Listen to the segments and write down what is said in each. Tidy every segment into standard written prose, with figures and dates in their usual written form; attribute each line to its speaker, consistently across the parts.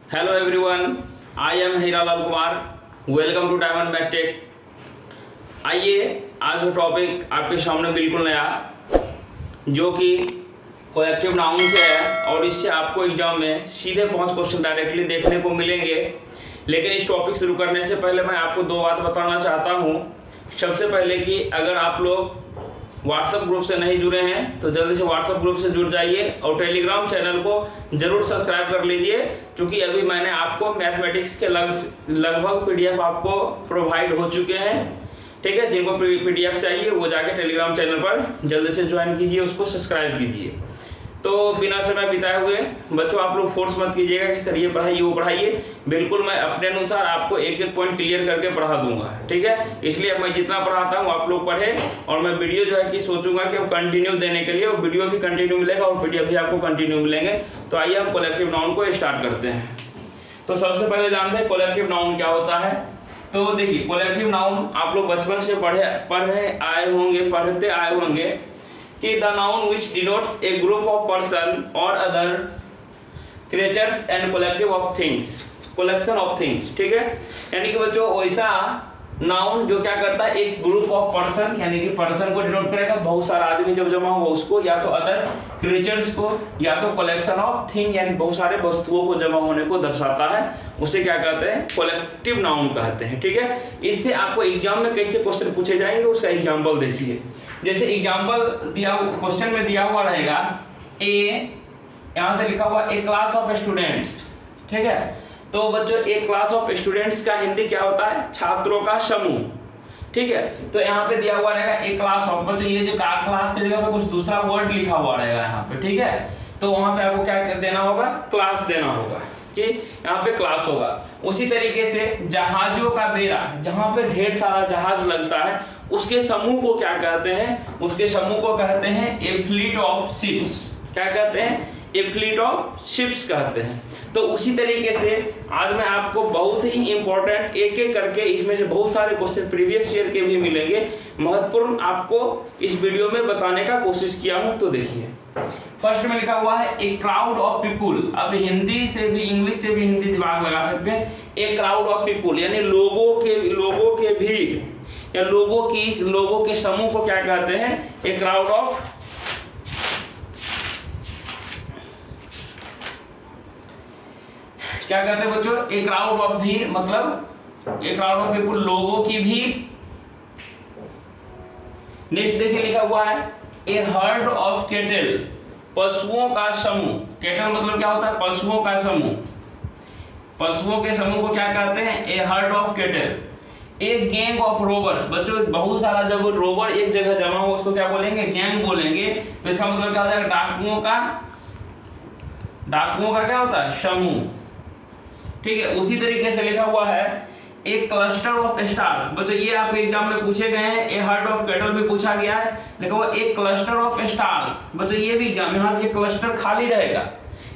Speaker 1: Hello everyone, I am Hiralal Kumar. Welcome to Diamond Mactech. आइए, आज का टॉपिक आपके सामने बिल्कुल नया, जो कि कलेक्टिव नाउन से है और इससे आपको एग्जाम में सीधे 5 क्वेश्चन डायरेक्टली देखने को मिलेंगे। लेकिन इस टॉपिक शुरू करने से पहले मैं आपको 2 बात बताना चाहता हूँ। सबसे पहले कि अगर आप लोग व्हाट्सएप ग्रुप से नहीं जुड़े हैं तो जल्दी से व्हाट्सएप ग्रुप से जुड़ जाइए और टेलीग्राम चैनल को जरूर सब्सक्राइब कर लीजिए, क्योंकि अभी मैंने आपको मैथमेटिक्स के लगभग पीडीएफ आपको प्रोवाइड हो चुके हैं। ठीक है, जिनको पीडीएफ चाहिए वो जाके टेलीग्राम चैनल पर जल्दी से ज्वाइन कीजिए, उसको सब्सक्राइब कीजिए। तो बिना समय बिताए हुए बच्चों, आप लोग फोर्स मत कीजिएगा कि सर ये पढ़ाइए वो पढ़ाइए। बिल्कुल मैं अपने अनुसार आपको एक एक पॉइंट क्लियर करके पढ़ा दूंगा। ठीक है, इसलिए मैं जितना पढ़ाता हूँ आप लोग पढ़ें, और मैं वीडियो जो है कि सोचूंगा कि कंटिन्यू देने के लिए, और वीडियो भी कंटिन्यू मिलेगा और पीडीएफ भी आपको कंटिन्यू मिलेंगे। तो आइए हम कलेक्टिव नाउन को स्टार्ट करते हैं। तो सबसे पहले जानते हैं कलेक्टिव नाउन क्या होता है। तो देखिए, कलेक्टिव नाउन आप लोग बचपन से पढ़ते आए होंगे कि the noun which denotes a group of person or other creatures and collective of things, collection of things. ठीक है, यानी कि बच्चों वैसा नाउन जो क्या करता है, एक ग्रुप ऑफ पर्सन, यानी कि पर्सन को डिनोट करेगा, बहुत सारा आदमी जब जमा होगा उसको, या तो अदर क्रिएचर्स को, या तो कलेक्शन ऑफ थिंग यानी बहुत सारे वस्तुओं को जमा होने को दर्शाता है, उसे क्या कहते हैं, कलेक्टिव नाउन कहते हैं। ठीक है, इससे आपको एग्जाम में कैसे क्वेश्चन पूछे जाएंगे उसका एग्जाम्पल देखिए। जैसे एग्जाम्पल दिया क्वेश्चन में दिया हुआ रहेगा ए, यहाँ से लिखा हुआ ए क्लास ऑफ स्टूडेंट्स। ठीक है, तो बच्चों ए क्लास ऑफ स्टूडेंट्स का हिंदी क्या होता है, छात्रों का समूह। ठीक है, तो यहाँ पे दिया हुआ रहेगा ए क्लास ऑफ, बच्चों ये जो क्लास की जगह पे कुछ दूसरा वर्ड लिखा हुआ रहेगा यहाँ पे। ठीक है, तो वहां पे आपको क्या देना होगा, क्लास देना होगा, कि यहाँ पे क्लास होगा। उसी तरीके से जहाजों का बेड़ा, जहां पे ढेर सारा जहाज लगता है, उसके समूह को क्या कहते हैं, उसके समूह को कहते हैं ए फ्लीट ऑफ शिप्स। क्या कहते हैं, ए फ्लीट ऑफ शिप्स कहते हैं। तो उसी तरीके से आज मैं आपको बहुत ही इंपॉर्टेंट एक एक करके, इसमें से बहुत सारे क्वेश्चन प्रीवियस ईयर के भी मिलेंगे, महत्वपूर्ण आपको इस वीडियो में बताने का कोशिश किया हूं। तो देखिए, फर्स्ट में लिखा हुआ है ए क्राउड ऑफ पीपुल। अब हिंदी से भी इंग्लिश से भी हिंदी दिमाग लगा सकते हैं। ए क्राउड ऑफ पीपुल यानी लोगों के भीड़ या लोगों के समूह को क्या कहते हैं, ए क्राउड ऑफ, क्या कहते हैं बच्चों, ए क्राउड ऑफ भीड़, मतलब ए क्राउड ऑफ पीपुल, लोगों की भीड़। नेक्स्ट देखिए लिखा हुआ है ए हर्ड ऑफ कैटल, पशुओं का समूह। कैटल मतलब क्या होता है, पशुओं का समूह। पशुओं के समूह को क्या कहते हैं, a herd of cattle. A gang of robbers, बच्चों बहुत सारा जब रोबर एक जगह जमा हो उसको क्या बोलेंगे, गैंग बोलेंगे। तो इसका मतलब क्या हो जाएगा, डाकुओं का क्या होता है, समूह। ठीक है, उसी तरीके से लिखा हुआ है एक क्लस्टर ऑफ स्टार्स। बच्चों ये आपके एग्जाम में पूछे गए हैं, ए हर्ड ऑफ कैटल भी पूछा गया है, लिखा हुआ एक क्लस्टर ऑफ स्टार्स। बच्चों ये भी एग्जाम में, यहाँ ये क्लस्टर खाली रहेगा,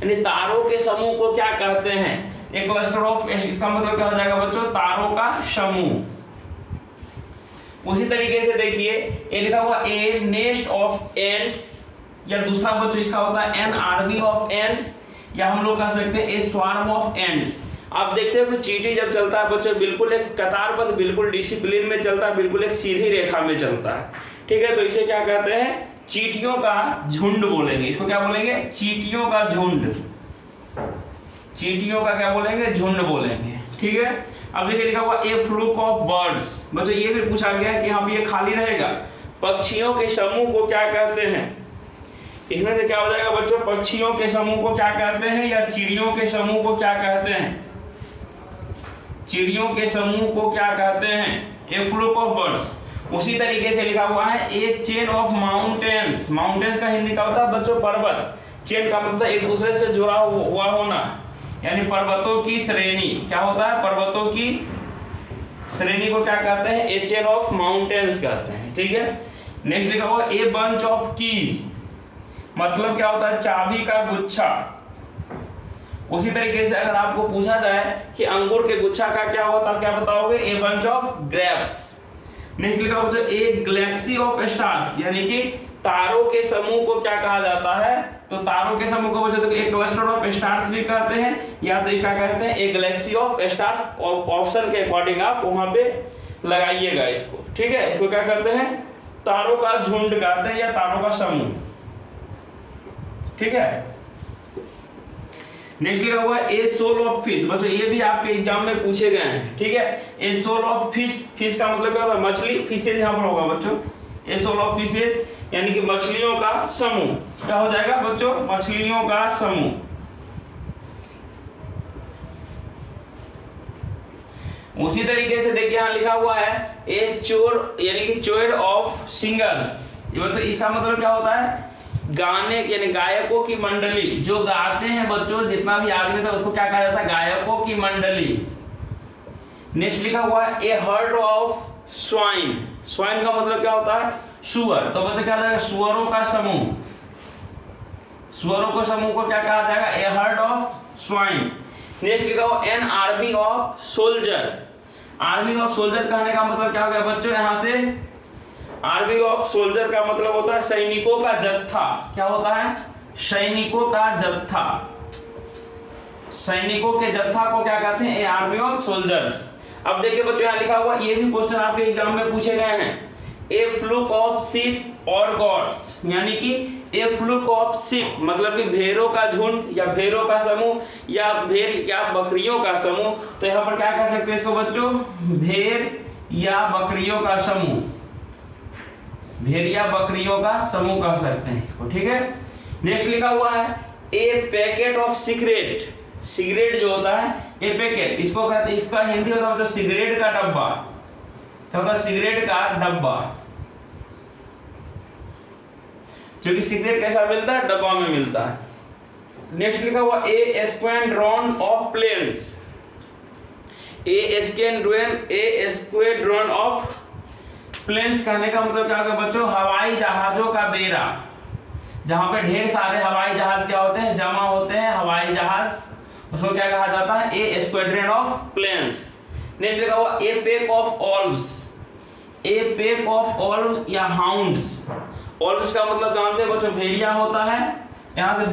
Speaker 1: यानी तारों के समूह को क्या कहते हैं, एक क्लस्टर ऑफ, इसका मतलब क्या हो जाएगा बच्चों, तारों का समूह। उसी तरीके से देखिए ये लिखा हुआ ए नेस्ट ऑफ एंट्स, या दूसरा बच्चों इसका होता है एन आर्मी ऑफ एंट्स, या हम लोग कह सकते हैं ए स्वार्म ऑफ एंट्स। आप देखते हो कि चींटी जब चलता है बच्चों, बिल्कुल एक कतारबद्ध, बिल्कुल डिसिप्लिन में चलता है, बिल्कुल एक सीधी रेखा में चलता है। ठीक है, तो इसे क्या कहते हैं, चींटियों का झुंड बोलेंगे। इसको क्या बोलेंगे, चींटियों का झुंड। चींटियों का क्या बोलेंगे, झुंड बोलेंगे। ठीक है, अब देखिए लिखा हुआ ए फ्लूक ऑफ बर्ड्स। बच्चों ये भी पूछा गया है कि हम ये खाली रहेगा, पक्षियों के समूह को क्या कहते हैं। इसमें से क्या हो जाएगा बच्चों, पक्षियों के समूह को क्या कहते हैं, या चिड़ियों के समूह को क्या कहते हैं, चिड़ियों के समूह को क्या कहते हैं, ए फ्लूक ऑफ बर्ड्स। उसी तरीके से लिखा हुआ है ए चेन ऑफ माउंटेन्स। माउंटेन्स का हिंदी का होता है बच्चों पर्वत। चेन का मतलब एक दूसरे से जुड़ा हुआ होना, यानी पर्वतों की श्रेणी। क्या होता है, पर्वतों की श्रेणी को क्या कहते हैं, ए चेन ऑफ माउंटेन्स कहते हैं। ठीक है, नेक्स्ट लिखा हुआ ए बंच ऑफ कीज, मतलब क्या होता है, चाबी का गुच्छा। उसी तरीके से अगर आपको पूछा जाए कि अंगूर के गुच्छा का क्या होता है, क्या बताओगे, a bunch of grapes. Next लिखा होता है ए गैलेक्सी ऑफ स्टार्स, यानी कि तारों के समूह को क्या कहा जाता है? तो तारों के समूह को बच्चों एक क्लस्टर ऑफ स्टार्स भी कहते हैं, या तो क्या कहते हैं, एक गैलेक्सी ऑफ स्टार्स। ऑप्शन के अकॉर्डिंग आप वहां पे लगाइएगा इसको, ठीक है। इसको क्या कहते हैं? तारों का झुंड कहते हैं या तारों का समूह, ठीक है। नेक्स्ट लिखा हुआ है ए सोल ऑफ फिश। बच्चों ये भी आपके एग्जाम में पूछे गए हैं, ठीक है। A shoal of fish, fish का मतलब क्या होता है? मछली। फिशेज यहाँ पर होगा बच्चों, ए सोल ऑफ फिशेज यानी कि मछलियों का समूह। क्या हो जाएगा बच्चों? मछलियों का समूह। उसी तरीके से देखिए यहाँ लिखा हुआ है ए चोर यानी कि चोर ऑफ सिंगर्स। ये तो इसका मतलब क्या होता है? गाने यानी गायकों की मंडली, जो गाते हैं बच्चों, जितना भी आदमी था उसको क्या कहा जाता है? गायकों की मंडली। नेक्स्ट लिखा हुआ है ए हर्ड ऑफ स्वाइन। स्वाइन का मतलब क्या होता है? सुअर। तो बच्चों क्या जाएगा? सुअरों का समूह। सुअरों के समूह को क्या कहा जाएगा? ए हर्ड ऑफ स्वाइन। नेक्स्ट लिखा हुआ an army of soldier. Army of soldier कहने का मतलब क्या हो गया बच्चों? यहाँ से आर्मी ऑफ सोल्जर का मतलब होता है सैनिकों का जत्था। क्या होता है? सैनिकों का जत्था। सैनिकों के जत्था को क्या कहते हैं? ए आर्मी ऑफ सोल्जर्स। अब देखिए बच्चों यहाँ लिखा हुआ, ये भी क्वेश्चन आपके एग्जाम में पूछे गए हैं। ए फ्लूक ऑफ शिप और गॉड्स, यानी कि ए फ्लूक ऑफ शिप मतलब कि भेड़ों का झुंड या भेड़ों का समूह या भेड़ या बकरियों का समूह। तो यहाँ पर क्या कह सकते हैं इसको बच्चों? भेड़ या बकरियों का समूह। भेड़ या बकरियों का समूह कह सकते हैं इसको, ठीक है। नेक्स्ट लिखा हुआ है ए पैकेट ऑफ सिगरेट। सिगरेट जो होता है ए पैकेट, इसको कहते हैं, इसका हिंदी होता है मतलब सिगरेट का डब्बा। क्या होता है? सिगरेट का डब्बा। जो कि सिगरेट कैसा मिलता है? डब्बा में मिलता है। नेक्स्ट लिखा हुआ a squadron of planes. A squadron of planes कहने का मतलब क्या होगा बच्चों? हवाई जहाजों का बेड़ा। जहां पे ढेर सारे हवाई जहाज क्या होते हैं? जमा होते हैं हवाई जहाज, उसको क्या कहा जाता है? A squadron of planes. Next लिखा हुआ a pack of wolves. A pack of wolves या हाउंड्स। ऑल्व्स का मतलब जानते हैं बच्चों? भेड़िया होता है। यहाँ से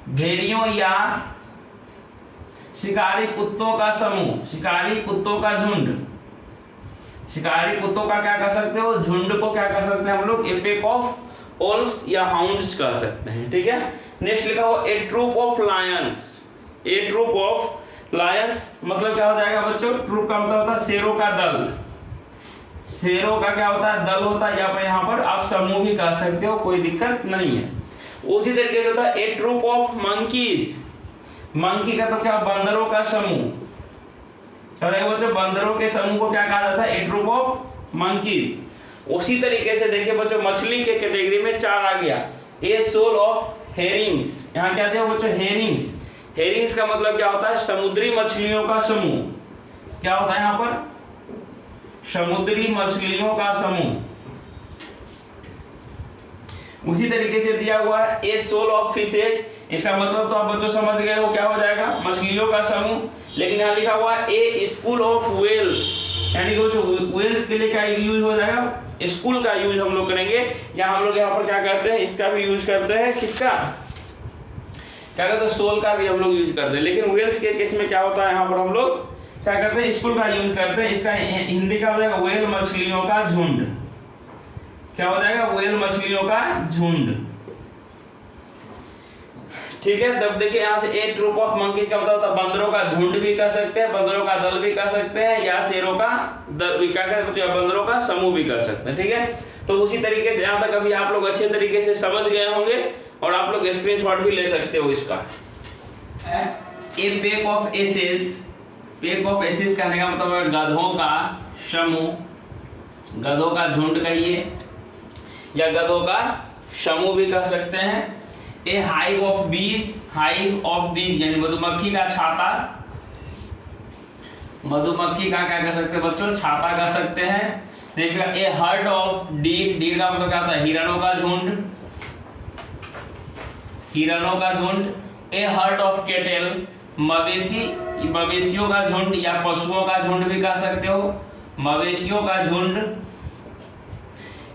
Speaker 1: भेड़ियों या शिकारी कुत्तों का समूह, शिकारी कुत्तों का झुंड। शिकारी कुत्तों का क्या कह सकते हो? झुंड को क्या कह सकते हैं हम लोग? ए पैक ऑफ ऑल्व्स या हाउंड्स कह सकते हैं, ठीक है। नेक्स्ट लिखा हुआ a troop of lions. A troop of lions मतलब क्या हो जाएगा बच्चों? ट्रूप का मतलब होता है शेरों का दल। शेरों का क्या होता है? दल होता है, या फिर यहाँ पर आप समूह भी कह सकते हो, कोई दिक्कत नहीं है। उसी तरीके से होता है ए ट्रूप ऑफ मंकीज। मंकी का तो क्या? बंदरों का समूह। बच्चों बंदरों के समूह को क्या कहा जाता है? ए ट्रूप ऑफ मंकीज। उसी तरीके से देखिए बच्चों मछली के कैटेगरी में 4 आ गया। A shoal of herrings. यहाँ क्या थे बच्चों? हेरिंग्स। हेरिंग्स का मतलब क्या होता है? समुद्री मछलियों का समूह। क्या होता है यहाँ पर? समुद्री मछलियों का समूह। उसी तरीके से दिया हुआ है ए सोल ऑफ फिशेज। इसका मतलब तो आप बच्चों समझ गए हो, क्या हो जाएगा? मछलियों का समूह। लेकिन यहाँ लिखा हुआ है ए स्कूल ऑफ वेल्स, यानी कि जो वेल्स के लिए क्या यूज हो जाएगा? स्कूल का यूज हम लोग करेंगे। या हम लोग यहाँ पर क्या करते हैं? इसका भी यूज करते हैं। किसका? क्या कहते हैं? सोल का भी हम लोग यूज करते हैं। लेकिन वेल्स के केस में क्या होता है? यहाँ पर हम लोग क्या करते हैं? स्कूल का यूज करते हैं। इसका हिंदी का हो जाएगा वेल मछलियों का झुंड। क्या हो जाएगा? वेल मछलियों का झुंड, ठीक है। तब देखिए यहाँ से ए ट्रूप ऑफ मंकीज का मतलब होता है बंदरों का झुंड भी कह सकते हैं, बंदरों का दल भी कह सकते हैं, या शेरों का दल भी क्या कह सकते हैं? बंदरों का समूह भी कह सकते हैं, ठीक है। तो उसी तरीके से यहाँ तक अभी आप लोग अच्छे तरीके से समझ गए होंगे और आप लोग स्क्रीनशॉट भी ले सकते हो इसका। A pack of asses. Pack of asses कहने का मतलब है गधों का समूह, गधों का झुंड कहिए या गधों का समूह भी कह सकते हैं। ए हाइव ऑफ बीज। हाइव ऑफ बीज यानी मधुमक्खी का छाता। मधुमक्खी का क्या कह सकते हैं बच्चों? छाता कह सकते हैं। Next A herd of deer. Deer का मतलब क्या होता है? हिरणों का झुंड, हिरणों का झुंड। ए हर्ड ऑफ कैटल। मवेशी, मवेशियों का झुंड या पशुओं का झुंड भी कह सकते हो, मवेशियों का झुंड।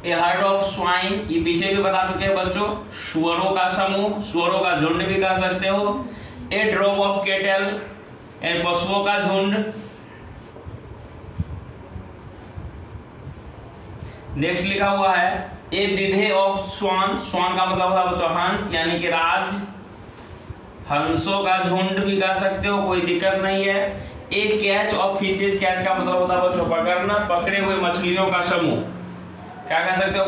Speaker 1: ए हर्ड ऑफ स्वाइन, ये पीछे भी बता चुके हैं बच्चों, सुअरों का समूह, सुअरों का झुंड भी कह सकते हो। ए ड्रॉप ऑफ कैटल, पशुओं का झुंड। नेक्स्ट लिखा हुआ है ए विभे ऑफ स्वान, स्वान का मतलब होता है बच्चों हंस, यानी कि राज, हंसों का झुंड भी कह सकते हो, कोई दिक्कत नहीं है। ए कैच ऑफ फिशेस, कैच का मतलब होता है बच्चों पकड़ना, पकड़े हुए मछलियों का समूह, क्या कह सकते हो,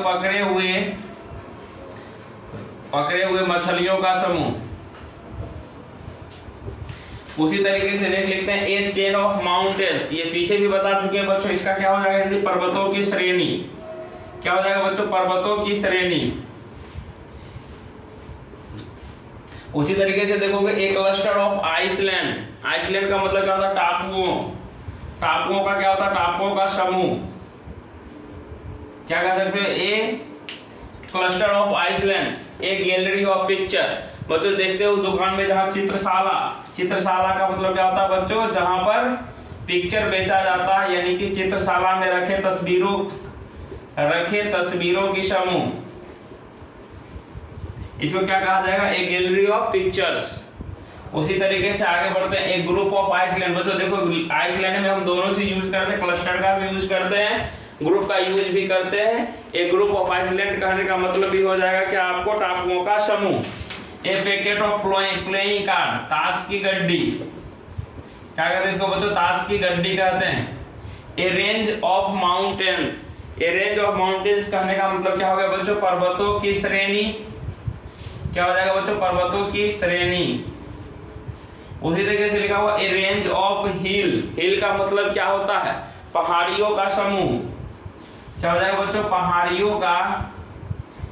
Speaker 1: पकड़े हुए मछलियों का समूह। उसी तरीके से नेक्स्ट लिखते हैं ए चेन ऑफ माउंटेन्स, ये पीछे भी बता चुके हैं बच्चों, इसका क्या हो जाएगा हिंदी, पर्वतों की श्रेणी। क्या हो जाएगा बच्चों, पर्वतों की श्रेणी। उसी तरीके से देखोगे a cluster of island, island का मतलब क्या होता है, टापुओं, टापुओं का क्या होता है, टापुओं का समूह। क्या कह सकते हो, a cluster of island. A gallery of picture, बच्चों देखते हो दुकान में जहाँ चित्रशाला, चित्रशाला का मतलब क्या होता है बच्चों, जहां पर पिक्चर बेचा जाता है, यानी कि चित्रशाला में रखे तस्वीरों की समूह, इसको क्या कहा जाएगा, ए गैलरी ऑफ पिक्चर्स। उसी तरीके से आगे बढ़ते हैं ए ग्रुप ऑफ आइसलैंड। बच्चों देखो आइसलैंड में हम दोनों चीज यूज करते हैं, क्लस्टर का भी यूज करते हैं, ग्रुप का यूज भी करते हैं। ए ग्रुप ऑफ आइसलैंड कहने का मतलब भी हो जाएगा कि आपको टापुओं का समूह। ए पैकेट ऑफ प्लेइंग कार्ड, ताश की गड्डी, क्या कहते हैं इसको बच्चों, ताश की गड्डी कहते हैं। ए range of mountains, A range of mountains कहने का मतलब क्या हो गया बच्चों, पर्वतों की श्रेणी। क्या हो जाएगा बच्चों, पर्वतों की श्रेणी। उसी तरीके से लिखा हुआ ए रेंज ऑफ हिल, हिल का मतलब क्या होता है, पहाड़ियों का समूह। क्या हो जाएगा बच्चों, पहाड़ियों का,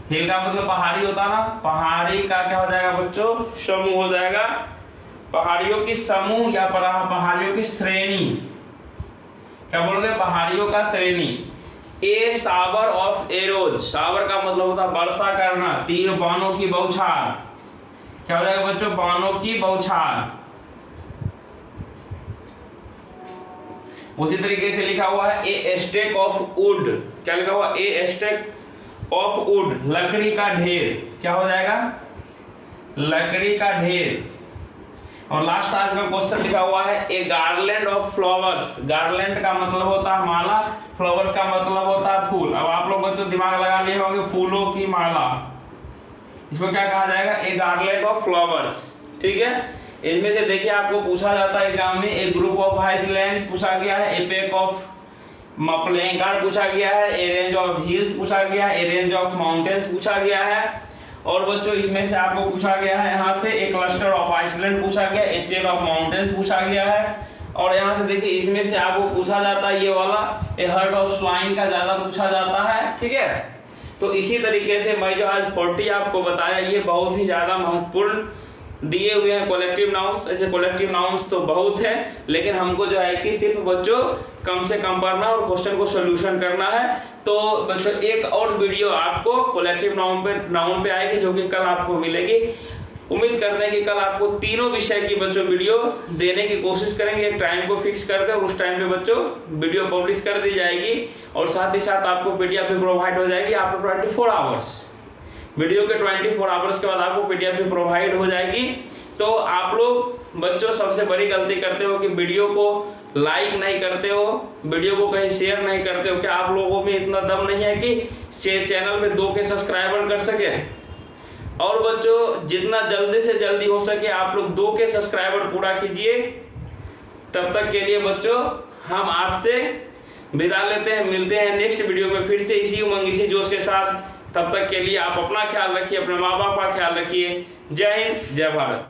Speaker 1: हिल का मतलब पहाड़ी होता ना, पहाड़ी का क्या हो जाएगा बच्चों, समूह हो जाएगा, पहाड़ियों की समूह या पहाड़ियों की श्रेणी। क्या बोलोगे, पहाड़ियों का श्रेणी। ए साबर ऑफ एरोज, साबर का मतलब होता है वर्षा करना, तीर बाणों की बौछार। क्या हो जाएगा बच्चों, बाणों की बौछार। उसी तरीके से लिखा हुआ है ए स्टेक ऑफ वुड, क्या लिखा हुआ, ए स्टेक ऑफ वुड, लकड़ी का ढेर। क्या हो जाएगा, लकड़ी का ढेर। और लास्ट आज का क्वेश्चन लिखा हुआ है ए गार्लैंड ऑफ फ्लावर्स, गार्लैंड का मतलब होता है माला, फ्लावर्स का मतलब होता है फूल। अब आप लोग बच्चों दिमाग लगा लिए होंगे, फूलों की माला, इसको क्या कहा जाएगा, ए गार्लैंड ऑफ फ्लावर्स। ठीक है, इसमें से देखिए आपको पूछा जाता है एग्जाम में, ए ग्रुप ऑफ आइसलैंड्स पूछा गया है, ए पैक ऑफ प्लेइंग कार्ड पूछा गया है, ए रेंज ऑफ हिल्स पूछा गया है, ए रेंज ऑफ माउंटेन्स पूछा गया है। और बच्चों इसमें से आपको पूछा गया है यहाँ से ए क्लस्टर ऑफ आइसलैंड पूछा गया, ए चेन ऑफ माउंटेन्स पूछा गया है। और यहाँ से देखिए इसमें से आपको पूछा जाता है ये वाला ए हर्ड ऑफ स्वाइन का ज्यादा पूछा जाता है। ठीक है, तो इसी तरीके से मैं जो आज 40 आपको बताया ये बहुत ही ज्यादा महत्वपूर्ण दिए हुए हैं कलेक्टिव नाउन्स। ऐसे कलेक्टिव नाउन्स तो बहुत है, लेकिन हमको जो है कि सिर्फ बच्चों कम से कम पढ़ना और क्वेश्चन को सोल्यूशन करना है। तो बच्चों एक और वीडियो आपको कलेक्टिव नाउन पे आएगी, जो कि कल आपको मिलेगी। उम्मीद करते हैं कि कल आपको तीनों विषय की बच्चों वीडियो देने की कोशिश करेंगे, एक टाइम को फिक्स करके, और उस टाइम पे बच्चों वीडियो पब्लिश कर दी जाएगी। और साथ ही साथ आपको पीडीएफ भी प्रोवाइड हो जाएगी आपको 24 आवर्स, वीडियो के 24 आवर्स के बाद आपको पीडीएफ भी प्रोवाइड हो जाएगी। तो आप लोग बच्चों सबसे बड़ी गलती करते हो कि वीडियो को लाइक नहीं करते हो, वीडियो को कहीं शेयर नहीं करते हो। क्या आप लोगों में इतना दम नहीं है कि चैनल में 2 के सब्सक्राइबर कर सके? और बच्चों जितना जल्दी से जल्दी हो सके आप लोग 2 के सब्सक्राइबर पूरा कीजिए। तब तक के लिए बच्चों हम आपसे विदा लेते हैं, मिलते हैं नेक्स्ट वीडियो में फिर से इसी उमंग इसी जोश के साथ। तब तक के लिए आप अपना ख्याल रखिए, अपने माँ बाप का ख्याल रखिए। जय हिंद, जय भारत।